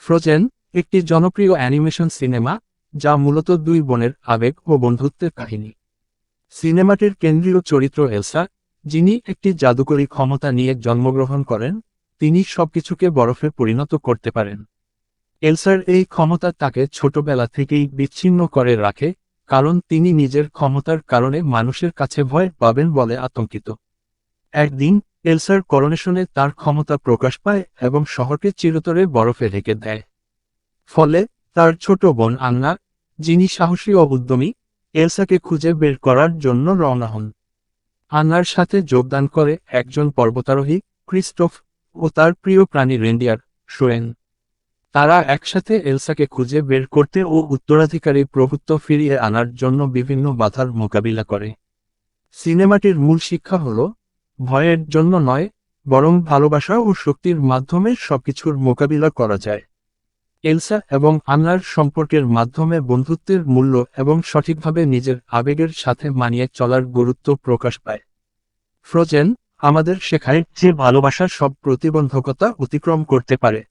Frozen একটি জনপ্রিয় animation cinema যা মূলত দুই বোনের আবেগ ও বন্ধুত্বের কাহিনী। সিনেমাটির কেন্দ্রীয় চরিত্র এলসা, যিনি একটি জাদুকরী ক্ষমতা নিয়ে জন্মগ্রহণ করেন, তিনি সবকিছুকে বরফে পরিণত করতে পারেন। এলসার এই ক্ষমতা তাকে ছোটবেলা থেকেই বিচ্ছিন্ন করে রাখে, কারণ তিনি নিজের ক্ষমতার কারণে মানুষের কাছে ভয় পাবেন বলে আতঙ্কিত। একদিন এলসার করোনেশনে তার ক্ষমতা প্রকাশ পায় এবং শহরকে চিরতরে বরফে ঢেকে দেয়। ফলে তার ছোট বোন আন্না, যিনি সাহসী ও উদ্যমী, এলসাকে খুঁজে বের করার জন্য রওনা হন। আন্নার সাথে যোগদান করে একজন পর্বতারোহী, ক্রিস্টোফ, ও তার প্রিয় প্রাণী রেন্ডিয়ার, শোয়েন। তারা একসাথে এলসাকে খুঁজে বের করতে ও উত্তরাধিকারী প্রভুত্ব ফিরিয়ে আনার জন্য বিভিন্ন বাধার মোকাবিলা করে। সিনেমাটির মূল শিক্ষা হল, ভয়ের জন্য নয়, বরং ভালোবাসা ও শক্তির মাধ্যমে সবকিছুর মোকাবিলা করা যায়। এলসা এবং আন্নার সম্পর্কের মাধ্যমে বন্ধুত্বের মূল্য এবং সঠিকভাবে নিজের আবেগের সাথে মানিয়ে চলার গুরুত্ব প্রকাশ পায়। ফ্রোজেন আমাদের শেখায় যে ভালোবাসা সব প্রতিবন্ধকতা অতিক্রম করতে পারে।